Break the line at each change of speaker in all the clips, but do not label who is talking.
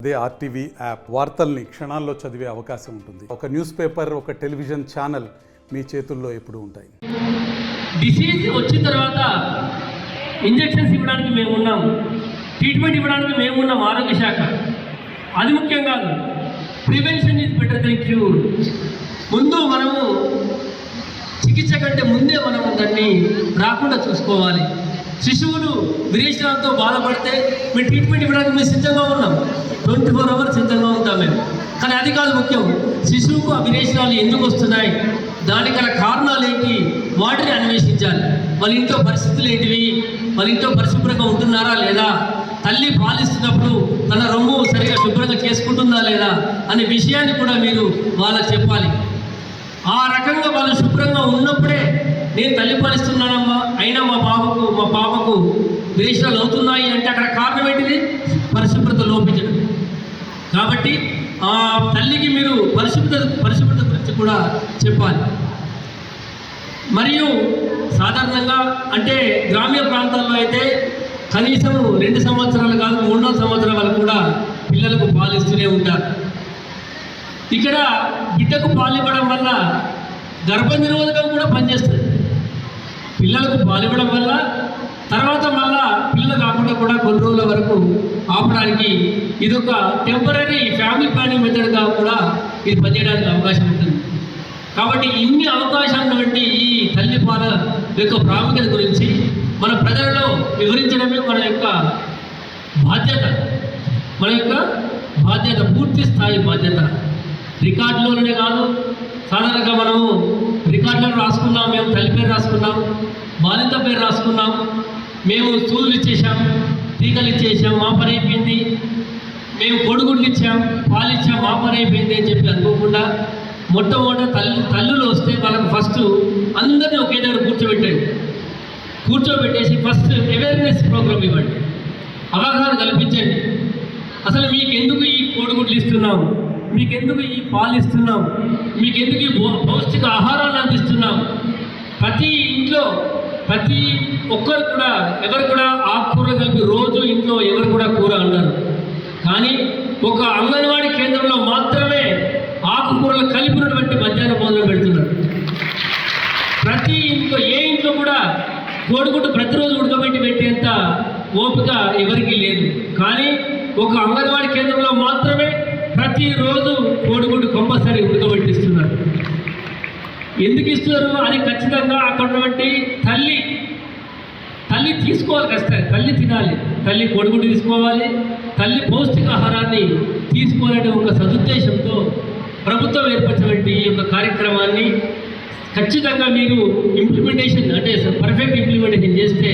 అదే RTV app వార్తల్ని క్షణాల్లో చదివే అవకాశం ఉంటుంది. ఒక న్యూస్ పేపర్, ఒక టెలివిజన్ ఛానల్ మీ చేతుల్లో ఎప్పుడూ ఉంటాయి.
డిసీజ్ వచ్చిన తర్వాత ఇంజెక్షన్స్ ఇవ్వడానికి మేము ఉన్నాం, ట్రీట్మెంట్ ఇవ్వడానికి మేము ఉన్నాం. ఆరోగ్య శాఖ అది ముఖ్యం కాదు. Prevention is better than cure. ముందు మనము చికిత్స కంటే ముందే మనము దాన్ని రాకుండా చూసుకోవాలి. శిశువులు విరేచనాలతో బాధపడితే మేము ట్రీట్మెంట్ ఇవ్వడానికి మేము సిద్ధంగా ఉన్నాం. 24 hours సిద్ధంగా ఉంటాం మేము. కానీ అది కాదు ముఖ్యం. శిశువుకు ఆ విరేచనాలు ఎందుకు వస్తున్నాయి, దానికి గల కారణాలు ఏంటి, వాటిని అన్వేషించాలి. వాళ్ళ ఇంట్లో పరిస్థితులు ఏంటివి, వాళ్ళ ఇంట్లో పరిశుభ్రంగా ఉంటున్నారా లేదా, తల్లి పాలిస్తున్నప్పుడు తన రొమ్ము సరిగా శుభ్రంగా చేసుకుంటుందా లేదా అనే విషయాన్ని కూడా మీరు వాళ్ళకి చెప్పాలి. ఆ రకంగా వాళ్ళు శుభ్రంగా ఉన్నప్పుడే నేను తల్లి పాలిస్తున్నానమ్మా, అయినా మా పాపకు విరేచనాలు అవుతున్నాయి అంటే అక్కడ కారణం ఏంటిది, పరిశుభ్రత లోపించడం. కాబట్టి ఆ తల్లికి మీరు పరిశుభ్రత గురించి కూడా చెప్పాలి. మరియు సాధారణంగా అంటే గ్రామీణ ప్రాంతాల్లో అయితే కనీసం 2 సంవత్సరాలు కాదు 3 సంవత్సరాల వరకు కూడా పిల్లలకు పాలు ఇస్తూనే ఉంటారు. ఇక్కడ బిడ్డకు పాలు ఇవ్వడం వల్ల గర్భ నిరోధకం కూడా పనిచేస్తుంది. పిల్లలకు పాలు ఇవ్వడం వల్ల తర్వాత మళ్ళా పిల్లలు కాకుండా కూడా కొన్ని రోజుల వరకు ఆపడానికి ఇదొక టెంపరీ ఫ్యామిలీ ప్లానింగ్ మెథడ్గా కూడా ఇది పనిచేయడానికి అవకాశం ఉంటుంది. కాబట్టి ఇన్ని అవకాశాలు వంటి ఈ తల్లిపాల యొక్క ప్రాముఖ్యత గురించి మన ప్రజలలో వివరించడమే మన యొక్క బాధ్యత, పూర్తి స్థాయి బాధ్యత. రికార్డులోనే కాదు, సాధారణంగా మనము రికార్డులను రాసుకున్నాం, మేము తల్లి పేరు రాసుకున్నాం, బాలింత పేరు రాసుకున్నాం, మేము సూదులు ఇచ్చేసాం, టీకలు ఇచ్చేసాం, మా పని అయిపోయింది, మేము కొడుగుడ్లు ఇచ్చాం, పాలు ఇచ్చాం, మా పని అయిపోయింది అని చెప్పి అనుకోకుండా మొట్టమొదట తల్లులు వస్తే వాళ్ళకు ఫస్ట్ అందరినీ ఒకే దగ్గర కూర్చోబెట్టేసి ఫస్ట్ అవేర్నెస్ ప్రోగ్రామ్ ఇవ్వండి, అవగాహన కల్పించండి. అసలు మీకెందుకు ఈ కోడిగుడ్లు ఇస్తున్నాం, మీకెందుకు ఈ పాలు ఇస్తున్నాం, మీకెందుకు ఈ పౌష్టిక ఆహారాన్ని అందిస్తున్నాం. ప్రతి ఇంట్లో ప్రతి ఒక్కరు కూడా ఎవరు కూడా ఆకుకూర కలిపి రోజు ఇంట్లో ఎవరు కూడా కూర అన్నారు. కానీ ఒక అంగన్వాడీ కేంద్రంలో మాత్రమే ఆకుకూరలు కలిపినటువంటి మధ్యాహ్న భోజనం పెడుతున్నారు. ప్రతి ఇంట్లో ఏ ఇంట్లో కూడా కోడిగుడ్డు ప్రతిరోజు ఉడకబెట్టి పెట్టేంత ఓపిక ఎవరికీ లేదు. కానీ ఒక అంగన్వాడీ కేంద్రంలో మాత్రమే ప్రతిరోజు కోడిగుడ్డు కంపల్సరీ ఉడకబెట్టిస్తున్నారు. ఎందుకు ఇస్తున్నారు అని ఖచ్చితంగా అక్కడ ఉన్నటువంటి తల్లి తీసుకోవాలి, ఖచ్చితంగా తల్లి తినాలి, తల్లి కోడిగుడ్డు తీసుకోవాలి, తల్లి పౌష్టికాహారాన్ని తీసుకోవాలనే ఒక సదుద్దేశంతో ప్రభుత్వం ఏర్పరిచినటువంటి ఈ యొక్క కార్యక్రమాన్ని ఖచ్చితంగా మీరు ఇంప్లిమెంటేషన్ అంటే పర్ఫెక్ట్ ఇంప్లిమెంటేషన్ చేస్తే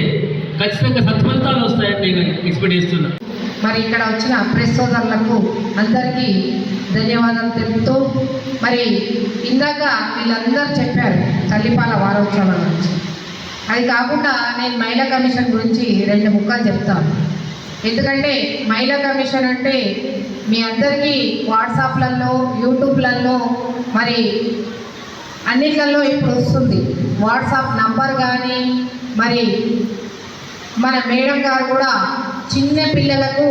ఖచ్చితంగా సత్ఫలితాలు వస్తాయని నేను ఎక్స్పెక్ట్ చేస్తున్నాను.
మరి ఇక్కడ వచ్చిన ప్రెస్ సోదరులకు అందరికీ ధన్యవాదాలు తెలుపుతూ, మరి ఇందాక వీళ్ళందరూ చెప్పారు తల్లిపాల వారోత్సవం గురించి. అది కాకుండా నేను మహిళా కమిషన్ గురించి 2 ముక్కలు చెప్తాను. ఎందుకంటే మహిళా కమిషన్ అంటే మీ అందరికీ వాట్సాప్లలో, యూట్యూబ్లలో, మరి అన్నిట్లలో ఇప్పుడు వస్తుంది. వాట్సాప్ నంబర్ కానీ, మరి మన మేడం గారు కూడా చిన్న పిల్లలకు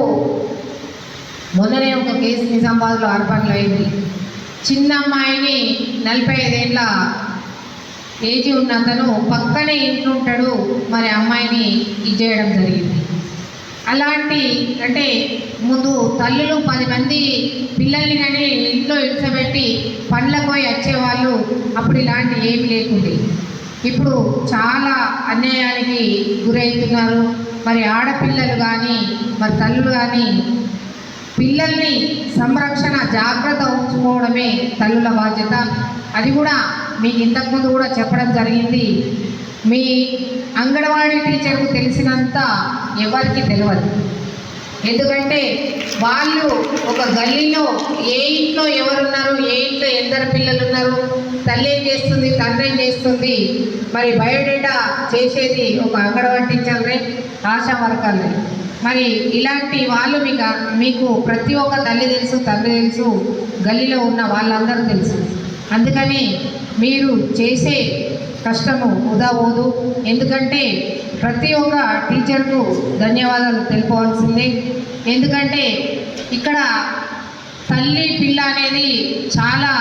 మొన్ననే ఒక కేసు నిజామాబాద్లో అర్బన్లో అయింది. చిన్న అమ్మాయిని 45 ఏళ్ళ ఏజీ ఉన్న అతను పక్కనే ఇంట్లో ఉంటాడు, మరి అమ్మాయిని ఇచ్చేయడం జరిగింది. అలాంటి అంటే ముందు తల్లులు 10 మంది పిల్లల్ని కానీ ఇంట్లో ఇడ్చబెట్టి పండ్లకు పోయి వచ్చేవాళ్ళు. అప్పుడు ఇలాంటి ఏమి లేకుండే. ఇప్పుడు చాలా అన్యాయానికి గురవుతున్నారు. మరి ఆడపిల్లలు కానీ, మరి తల్లులు కానీ పిల్లల్ని సంరక్షణ జాగ్రత్త ఉంచుకోవడమే తల్లుల బాధ్యత. అది కూడా మీకు ఇంతకుముందు కూడా చెప్పడం జరిగింది. మీ అంగన్వాడీ టీచర్కు తెలిసినంత ఎవరికి తెలియదు. ఎందుకంటే వాళ్ళు ఒక గల్లీలో ఏ ఇంట్లో ఎవరున్నారు, ఏ ఇంట్లో ఎందరు పిల్లలు ఉన్నారు, తల్లి ఏం చేస్తుంది, తండ్రి ఏం చేస్తుంది, మరి బయోడేటా చేసేది ఒక అంగన్వాడీ టీచర్లే, ఆశా వర్కర్లే. మరి ఇలాంటి వాళ్ళు మీకు ప్రతి ఒక్క తల్లి తెలుసు, తండ్రి తెలుసు, గల్లీలో ఉన్న వాళ్ళందరూ తెలుసు. అందుకని మీరు చేసే కష్టము వృధా పోదు. ఎందుకంటే ప్రతి ఒక్క టీచర్కు ధన్యవాదాలు తెలుపవలసిందే. ఎందుకంటే ఇక్కడ తల్లి పిల్ల అనేది చాలా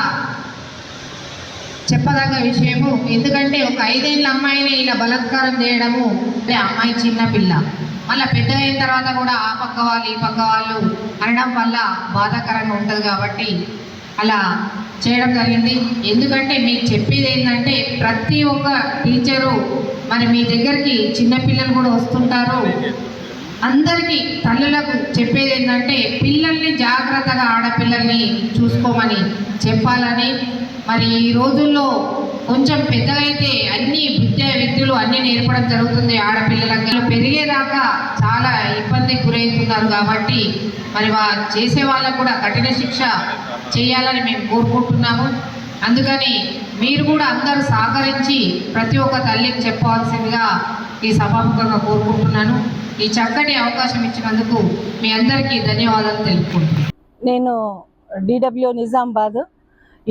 చెప్పదగ్గ విషయము. ఎందుకంటే ఒక 5 ఏళ్ళ అమ్మాయిని ఇలా బలాత్కారం చేయడము, అంటే అమ్మాయి చిన్న పిల్ల, మళ్ళీ పెద్ద అయిన తర్వాత కూడా ఆ పక్క వాళ్ళు ఈ పక్క వాళ్ళు అనడం వల్ల బాధాకరంగా ఉంటుంది. కాబట్టి అలా చేయడం జరిగింది. ఎందుకంటే మీకు చెప్పేది ఏంటంటే ప్రతి ఒక్క టీచరు మరి మీ దగ్గరికి చిన్నపిల్లలు కూడా వస్తుంటారు. అందరికీ తల్లులకు చెప్పేది ఏంటంటే పిల్లల్ని జాగ్రత్తగా ఆడపిల్లల్ని చూసుకోమని చెప్పాలని. మరి ఈ రోజుల్లో కొంచెం పెద్దగా అయితే అన్ని విద్యలు అన్నీ నేర్పడం జరుగుతుంది. ఆడపిల్లలకు పెరిగేదాకా చాలా ఇబ్బందికి గురవుతున్నారు. కాబట్టి మరి చేసే వాళ్ళకు కూడా కఠిన శిక్ష చేయాలని మేము కోరుకుంటున్నాము. అందుకని మీరు కూడా అందరూ సహకరించి ప్రతి ఒక్క తల్లికి చెప్పవలసిందిగా ఈ సభాముఖంగా కోరుకుంటున్నాను. ఈ చక్కటి అవకాశం ఇచ్చినందుకు మీ అందరికీ ధన్యవాదాలు తెలుపుకుంటున్నాను.
నేను DW నిజామాబాద్.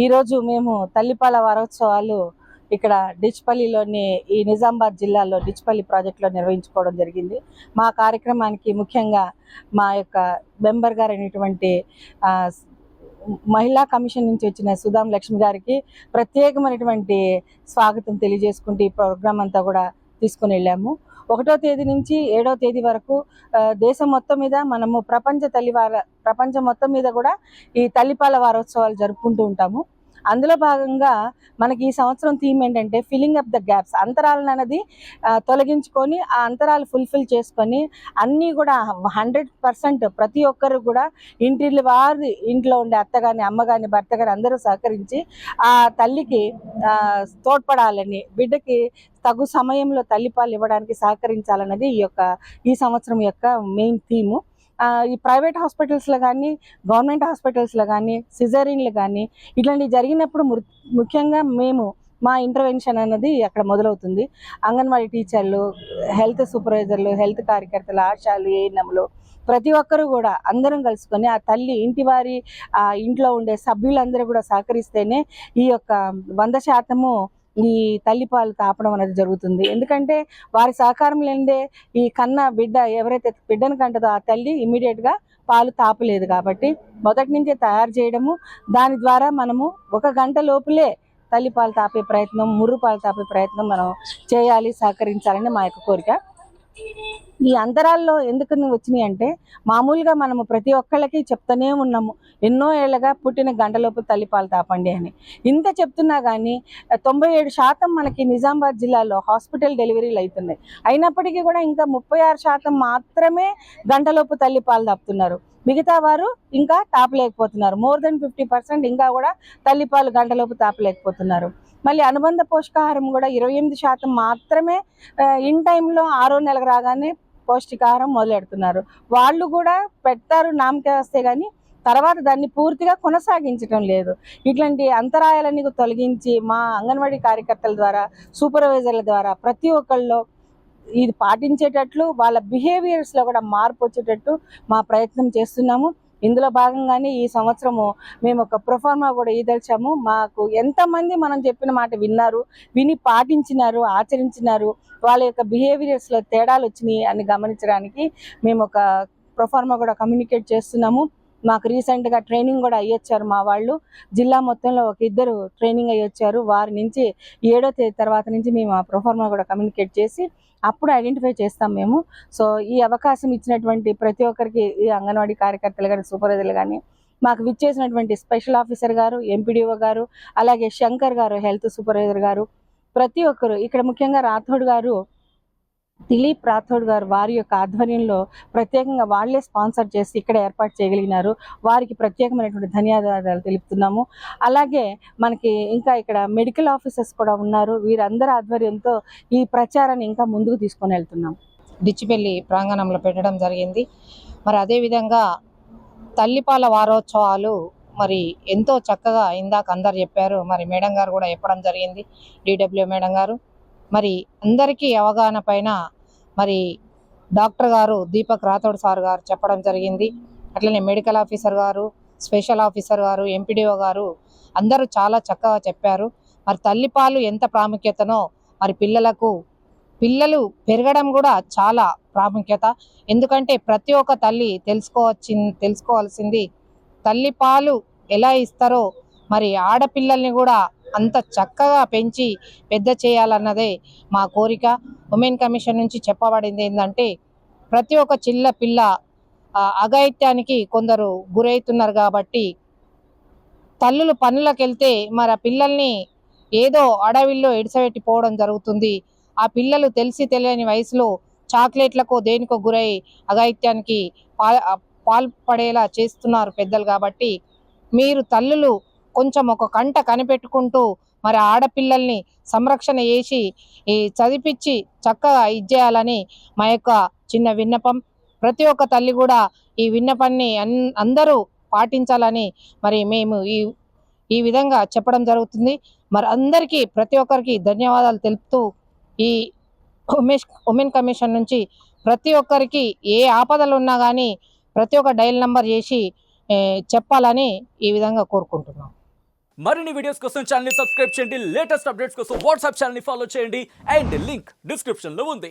ఈరోజు మేము తల్లిపాల వారోత్సవాలు ఇక్కడ డిచ్పల్లిలోని ఈ నిజామాబాద్ జిల్లాలో డిచ్పల్లి ప్రాజెక్టులో నిర్వహించుకోవడం జరిగింది. మా కార్యక్రమానికి ముఖ్యంగా మా యొక్క మెంబర్ గారు అయినటువంటి మహిళా కమిషన్ నుంచి వచ్చిన సుధాం లక్ష్మి గారికి ప్రత్యేకమైనటువంటి స్వాగతం తెలియజేసుకుంటూ ఈ ప్రోగ్రాం అంతా కూడా తీసుకుని వెళ్ళాము. 1వ తేదీ నుంచి 7వ తేదీ వరకు దేశం మొత్తం మీద మనము ప్రపంచం మొత్తం మీద కూడా ఈ తల్లిపాల వారోత్సవాలు జరుపుకుంటూ ఉంటాము. అందులో భాగంగా మనకి ఈ సంవత్సరం థీమ్ ఏంటంటే ఫిల్లింగ్ అప్ ద గ్యాప్స్. అంతరాలను అనేది తొలగించుకొని ఆ అంతరాలు ఫుల్ఫిల్ చేసుకొని అన్నీ కూడా 100% ప్రతి ఒక్కరు కూడా ఇంట్లో ఉండే అత్త కానీ అమ్మ కానీ భర్త కానీ అందరూ సహకరించి ఆ తల్లికి తోడ్పడాలని, బిడ్డకి తగు సమయంలో తల్లిపాలు ఇవ్వడానికి సహకరించాలన్నది ఈ సంవత్సరం యొక్క మెయిన్ థీము. ఈ ప్రైవేట్ హాస్పిటల్స్లో కానీ గవర్నమెంట్ హాస్పిటల్స్లో కానీ సిజరీన్లు కానీ ఇట్లాంటివి జరిగినప్పుడు ముఖ్యంగా మా ఇంటర్వెన్షన్ అనేది అక్కడ మొదలవుతుంది. అంగన్వాడీ టీచర్లు, హెల్త్ సూపర్వైజర్లు, హెల్త్ కార్యకర్తలు, ఆశాలు, ఏఎన్ఎంలు ప్రతి ఒక్కరు కూడా అందరం కలుసుకొని ఆ తల్లి ఇంట్లో ఉండే సభ్యులందరూ కూడా సహకరిస్తేనే ఈ యొక్క 100% ఈ తల్లిపాలు తాపడం అనేది జరుగుతుంది. ఎందుకంటే వారి సహకారం లేనిదే ఈ బిడ్డ ఎవరైతే బిడ్డను కంటదో ఆ తల్లి ఇమ్మీడియట్గా పాలు తాపలేదు. కాబట్టి మొదటి నుంచే తయారు చేయడము, దాని ద్వారా మనము 1 గంట లోపులే తల్లిపాలు తాపే ప్రయత్నం, ముర్రు పాలు తాపే ప్రయత్నం మనం చేయాలి, సహకరించాలని మా యొక్క కోరిక. ఈ అంతరాల్లో ఎందుకు వచ్చినాయి అంటే మామూలుగా మనము ప్రతి ఒక్కళ్ళకి చెప్తూనే ఉన్నాము, ఎన్నో ఏళ్ళగా పుట్టిన గంటలోపు తల్లిపాలు తాపండి అని. ఇంత చెప్తున్నా కానీ 97% మనకి నిజామాబాద్ జిల్లాలో హాస్పిటల్ డెలివరీలు అవుతున్నాయి. అయినప్పటికీ కూడా ఇంకా 36% మాత్రమే గంటలోపు తల్లిపాలు తాపుతున్నారు. మిగతా వారు ఇంకా తాపలేకపోతున్నారు. మోర్ దెన్ 50% ఇంకా కూడా తల్లిపాలు గంటలోపు తాపలేకపోతున్నారు. మళ్ళీ అనుబంధ పోషకాహారం కూడా 28% మాత్రమే ఇన్ టైంలో 6వ నెలకు రాగానే పౌష్టికాహారం మొదలెడుతున్నారు. వాళ్ళు కూడా పెడతారు నామకే వస్తే కానీ తర్వాత దాన్ని పూర్తిగా కొనసాగించడం లేదు. ఇట్లాంటి అంతరాయాలన్నీ తొలగించి మా అంగన్వాడీ కార్యకర్తల ద్వారా, సూపర్వైజర్ల ద్వారా ప్రతి ఒక్కళ్ళు ఇది పాటించేటట్లు, వాళ్ళ బిహేవియర్స్లో కూడా మార్పు వచ్చేటట్టు మా ప్రయత్నం చేస్తున్నాము. ఇందులో భాగంగానే ఈ సంవత్సరము మేము ఒక ప్రొఫార్మా కూడా ఈదల్చాము. మాకు ఎంతమంది మనం చెప్పిన మాట విని పాటించినారు, ఆచరించినారు, వాళ్ళ యొక్క బిహేవియర్స్లో తేడాలు వచ్చినాయి అని గమనించడానికి మేము ఒక ప్రొఫార్మా కూడా కమ్యూనికేట్ చేస్తున్నాము. మాకు రీసెంట్గా ట్రైనింగ్ కూడా అయ్యొచ్చారు మా వాళ్ళు. జిల్లా మొత్తంలో 2 ట్రైనింగ్ అయ్యొచ్చారు. వారి నుంచి 7వ తేదీ తర్వాత నుంచి మేము ఆ ప్రొఫార్మా కూడా కమ్యూనికేట్ చేసి అప్పుడు ఐడెంటిఫై చేస్తాం మేము. సో ఈ అవకాశం ఇచ్చినటువంటి ప్రతి ఒక్కరికి, ఈ అంగన్వాడీ కార్యకర్తలు కానీ సూపర్వైజర్లు కానీ, మాకు విచ్చేసినటువంటి స్పెషల్ ఆఫీసర్ గారు, ఎంపీడీఓ గారు, అలాగే శంకర్ గారు హెల్త్ సూపర్వైజర్ గారు, ప్రతి ఒక్కరు ఇక్కడ ముఖ్యంగా దిలీప్ రాథోడ్ గారు వారి యొక్క ఆధ్వర్యంలో ప్రత్యేకంగా వాళ్ళే స్పాన్సర్ చేసి ఇక్కడ ఏర్పాటు చేయగలిగినారు. వారికి ప్రత్యేకమైనటువంటి ధన్యవాదాలు తెలుపుతున్నాము. అలాగే మనకి ఇంకా ఇక్కడ మెడికల్ ఆఫీసర్స్ కూడా ఉన్నారు. వీరందరి ఆధ్వర్యంతో ఈ ప్రచారాన్ని ఇంకా ముందుకు తీసుకొని వెళ్తున్నాం.
డిచ్చిపల్లి ప్రాంగణంలో పెట్టడం జరిగింది. మరి అదేవిధంగా తల్లిపాల వారోత్సవాలు మరి ఎంతో చక్కగా ఇందాక అందరు చెప్పారు. మరి మేడం గారు కూడా చెప్పడం జరిగింది, DW మేడం గారు. మరి అందరికీ అవగాహన పైన మరి డాక్టర్ గారు దీపక్ రాథోడ్ సార్ గారు చెప్పడం జరిగింది. అట్లనే మెడికల్ ఆఫీసర్ గారు, స్పెషల్ ఆఫీసర్ గారు, ఎంపీడీఓ గారు అందరూ చాలా చక్కగా చెప్పారు. మరి తల్లిపాలు ఎంత ప్రాముఖ్యతనో మరి పిల్లలకు పిల్లలు పెరగడం కూడా చాలా ప్రాముఖ్యత. ఎందుకంటే ప్రతి ఒక్క తల్లి తెలుసుకోవాల్సింది తల్లి పాలు ఎలా ఇస్తారో మరి ఆడపిల్లల్ని కూడా అంత చక్కగా పెంచి పెద్ద చేయాలన్నదే మా కోరిక. ఉమెన్ కమిషన్ నుంచి చెప్పబడింది ఏంటంటే ప్రతి ఒక్క చిన్న పిల్ల అఘాయిత్యానికి కొందరు గురవుతున్నారు కాబట్టి తల్లులు పనులకు వెళ్తే మరి ఆ పిల్లల్ని ఏదో అడవిలో ఇడిసబెట్టిపోవడం జరుగుతుంది. ఆ పిల్లలు తెలియని వయసులో చాక్లెట్లకో దేనికో గురై అఘాయిత్యానికి పాల్పడేలా చేస్తున్నారు పెద్దలు. కాబట్టి మీరు తల్లులు కొంచెం ఒక కంట కనిపెట్టుకుంటూ మరి ఆడపిల్లల్ని సంరక్షణ చేసి చదివించి చక్కగా ఇచ్చేయాలని మా యొక్క చిన్న విన్నపం. ప్రతి ఒక్క తల్లి కూడా ఈ విన్నపాన్ని అందరూ పాటించాలని మరి మేము ఈ విధంగా చెప్పడం జరుగుతుంది. మరి అందరికీ ప్రతి ఒక్కరికి ధన్యవాదాలు తెలుపుతూ ఈ ఉమెన్ కమిషన్ నుంచి ప్రతి ఒక్కరికి ఏ ఆపదలు ఉన్నా కానీ ప్రతి ఒక్క డయల్ నంబర్ చేసి చెప్పాలని ఈ విధంగా కోరుకుంటున్నాం.
మరిన్ని వీడియోస్ కోసం ఛానల్ ని సబ్స్క్రైబ్ చేయండి. లేటెస్ట్ అప్డేట్స్ కోసం వాట్సాప్ ఛానల్ ని ఫాలో చేయండి. అండ్ లింక్ డిస్క్రిప్షన్ లో ఉంది.